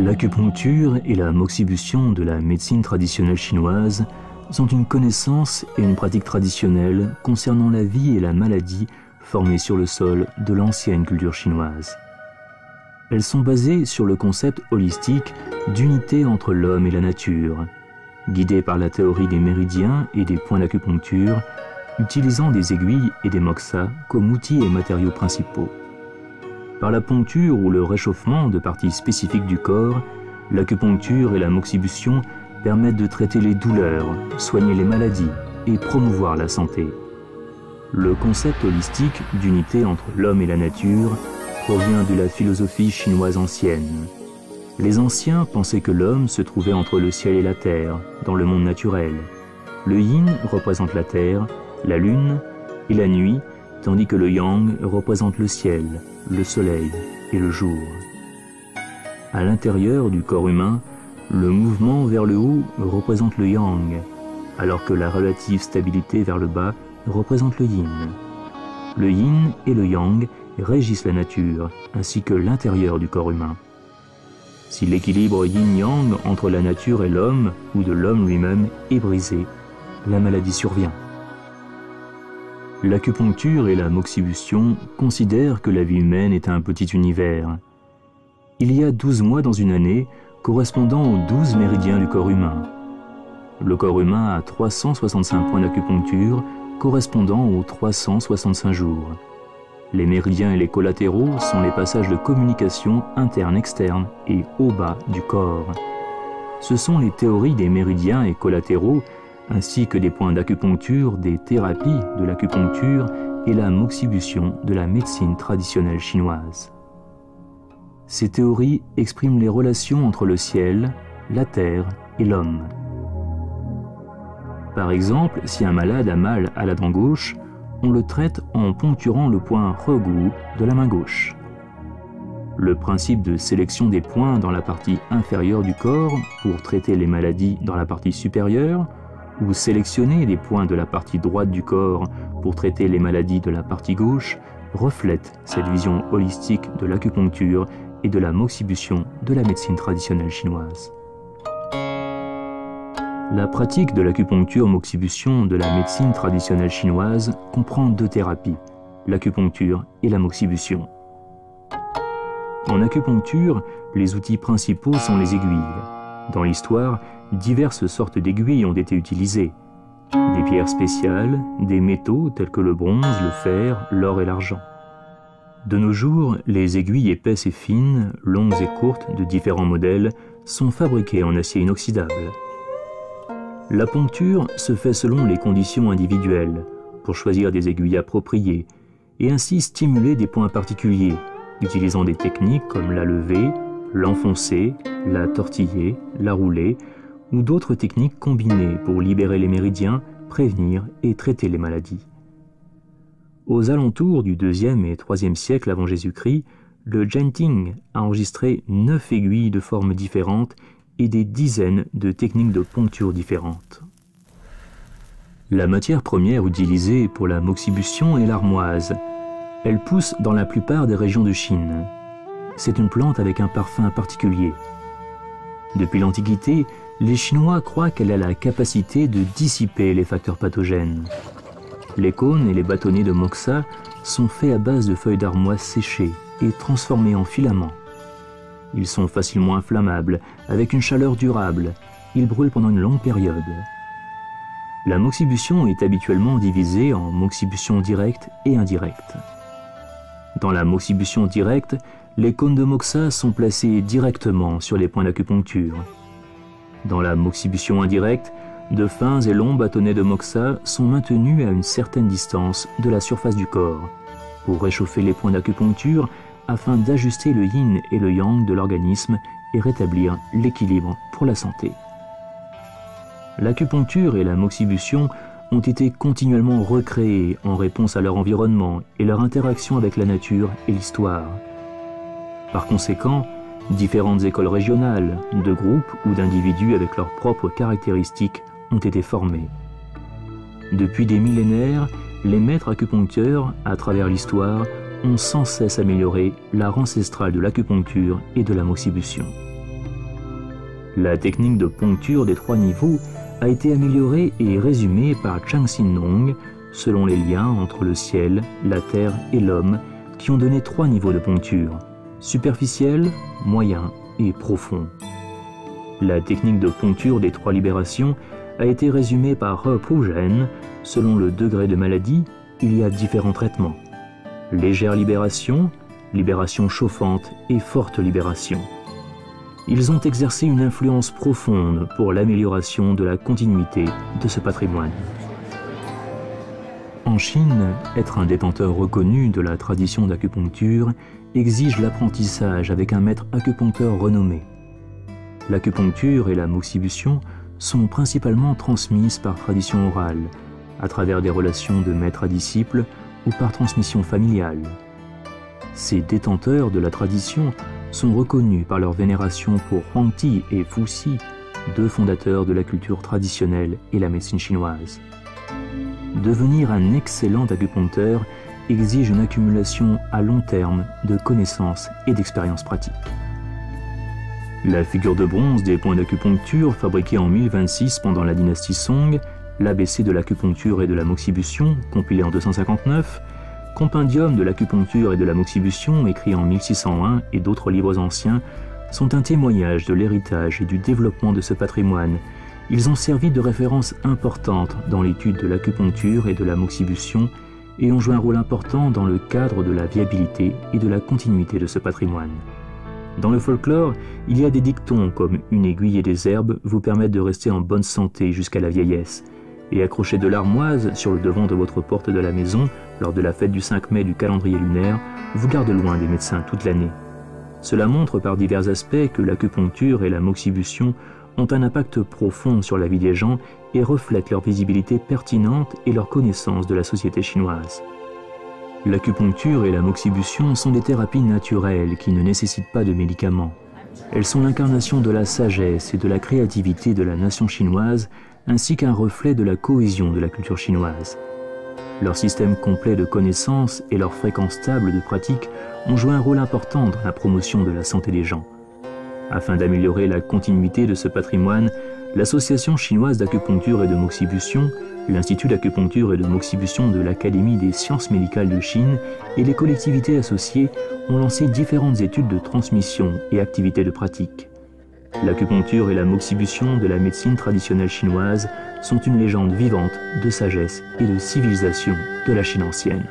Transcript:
L'acupuncture et la moxibution de la médecine traditionnelle chinoise sont une connaissance et une pratique traditionnelle concernant la vie et la maladie formées sur le sol de l'ancienne culture chinoise. Elles sont basées sur le concept holistique d'unité entre l'homme et la nature, guidées par la théorie des méridiens et des points d'acupuncture, utilisant des aiguilles et des moxas comme outils et matériaux principaux. Par la poncture ou le réchauffement de parties spécifiques du corps, l'acupuncture et la moxibution permettent de traiter les douleurs, soigner les maladies et promouvoir la santé. Le concept holistique d'unité entre l'homme et la nature provient de la philosophie chinoise ancienne. Les anciens pensaient que l'homme se trouvait entre le ciel et la terre, dans le monde naturel. Le yin représente la terre, la lune et la nuit, tandis que le yang représente le ciel, le soleil et le jour. À l'intérieur du corps humain, le mouvement vers le haut représente le yang, alors que la relative stabilité vers le bas représente le yin. Le yin et le yang régissent la nature, ainsi que l'intérieur du corps humain. Si l'équilibre yin-yang entre la nature et l'homme, ou de l'homme lui-même, est brisé, la maladie survient. L'acupuncture et la moxibution considèrent que la vie humaine est un petit univers. Il y a 12 mois dans une année, correspondant aux 12 méridiens du corps humain. Le corps humain a 365 points d'acupuncture, correspondant aux 365 jours. Les méridiens et les collatéraux sont les passages de communication interne-externe et haut-bas du corps. Ce sont les théories des méridiens et collatéraux ainsi que des points d'acupuncture, des thérapies de l'acupuncture et la moxibution de la médecine traditionnelle chinoise. Ces théories expriment les relations entre le ciel, la terre et l'homme. Par exemple, si un malade a mal à la dent gauche, on le traite en poncturant le point Regou de la main gauche. Le principe de sélection des points dans la partie inférieure du corps pour traiter les maladies dans la partie supérieure, ou sélectionner des points de la partie droite du corps pour traiter les maladies de la partie gauche, reflète cette vision holistique de l'acupuncture et de la moxibution de la médecine traditionnelle chinoise. La pratique de l'acupuncture-moxibution de la médecine traditionnelle chinoise comprend 2 thérapies, l'acupuncture et la moxibution. En acupuncture, les outils principaux sont les aiguilles. Dans l'histoire, diverses sortes d'aiguilles ont été utilisées. Des pierres spéciales, des métaux tels que le bronze, le fer, l'or et l'argent. De nos jours, les aiguilles épaisses et fines, longues et courtes de différents modèles sont fabriquées en acier inoxydable. La poncture se fait selon les conditions individuelles, pour choisir des aiguilles appropriées, et ainsi stimuler des points particuliers, utilisant des techniques comme la levée, l'enfoncer, la tortiller, la rouler, ou d'autres techniques combinées pour libérer les méridiens, prévenir et traiter les maladies. Aux alentours du 2e et 3e siècle avant Jésus-Christ, le Zhenting a enregistré 9 aiguilles de formes différentes et des dizaines de techniques de poncture différentes. La matière première utilisée pour la moxibution est l'armoise. Elle pousse dans la plupart des régions de Chine. C'est une plante avec un parfum particulier. Depuis l'Antiquité, les Chinois croient qu'elle a la capacité de dissiper les facteurs pathogènes. Les cônes et les bâtonnets de moxa sont faits à base de feuilles d'armoise séchées et transformées en filaments. Ils sont facilement inflammables, avec une chaleur durable. Ils brûlent pendant une longue période. La moxibution est habituellement divisée en moxibution directe et indirecte. Dans la moxibution directe, les cônes de moxa sont placés directement sur les points d'acupuncture. Dans la moxibution indirecte, de fins et longs bâtonnets de moxa sont maintenus à une certaine distance de la surface du corps pour réchauffer les points d'acupuncture afin d'ajuster le yin et le yang de l'organisme et rétablir l'équilibre pour la santé. L'acupuncture et la moxibution ont été continuellement recréées en réponse à leur environnement et leur interaction avec la nature et l'histoire. Par conséquent, différentes écoles régionales, de groupes ou d'individus avec leurs propres caractéristiques ont été formées. Depuis des millénaires, les maîtres acupuncteurs, à travers l'histoire, ont sans cesse amélioré l'art ancestral de l'acupuncture et de la moxibution. La technique de poncture des 3 niveaux a été améliorée et résumée par Chang Sin Nong selon les liens entre le ciel, la terre et l'homme qui ont donné 3 niveaux de poncture, superficiel, moyen et profond. La technique de poncture des 3 libérations a été résumée par He Puzhen. Selon le degré de maladie, il y a différents traitements. Légère libération, libération chauffante et forte libération. Ils ont exercé une influence profonde pour l'amélioration de la continuité de ce patrimoine. En Chine, être un détenteur reconnu de la tradition d'acupuncture exige l'apprentissage avec un maître acupuncteur renommé. L'acupuncture et la moxibution sont principalement transmises par tradition orale, à travers des relations de maître à disciple ou par transmission familiale. Ces détenteurs de la tradition sont reconnus par leur vénération pour Huang Ti et Fu Si, 2 fondateurs de la culture traditionnelle et la médecine chinoise. Devenir un excellent acupuncteur exige une accumulation à long terme de connaissances et d'expériences pratiques. La figure de bronze des points d'acupuncture fabriquée en 1026 pendant la dynastie Song, l'ABC de l'acupuncture et de la moxibution, compilé en 259, Compendium de l'acupuncture et de la moxibution, écrit en 1601 et d'autres livres anciens, sont un témoignage de l'héritage et du développement de ce patrimoine. Ils ont servi de référence importante dans l'étude de l'acupuncture et de la moxibution et ont joué un rôle important dans le cadre de la viabilité et de la continuité de ce patrimoine. Dans le folklore, il y a des dictons comme « une aiguille et des herbes vous permettent de rester en bonne santé jusqu'à la vieillesse » et accrocher de l'armoise sur le devant de votre porte de la maison lors de la fête du 5 mai du calendrier lunaire vous garde loin des médecins toute l'année. Cela montre par divers aspects que l'acupuncture et la moxibution ont un impact profond sur la vie des gens et reflètent leur visibilité pertinente et leur connaissance de la société chinoise. L'acupuncture et la moxibution sont des thérapies naturelles qui ne nécessitent pas de médicaments. Elles sont l'incarnation de la sagesse et de la créativité de la nation chinoise, ainsi qu'un reflet de la cohésion de la culture chinoise. Leur système complet de connaissances et leur fréquence stable de pratique ont joué un rôle important dans la promotion de la santé des gens. Afin d'améliorer la continuité de ce patrimoine, l'Association chinoise d'acupuncture et de moxibution, l'Institut d'acupuncture et de moxibution de l'Académie des sciences médicales de Chine et les collectivités associées ont lancé différentes études de transmission et activités de pratique. L'acupuncture et la moxibution de la médecine traditionnelle chinoise sont une légende vivante de sagesse et de civilisation de la Chine ancienne.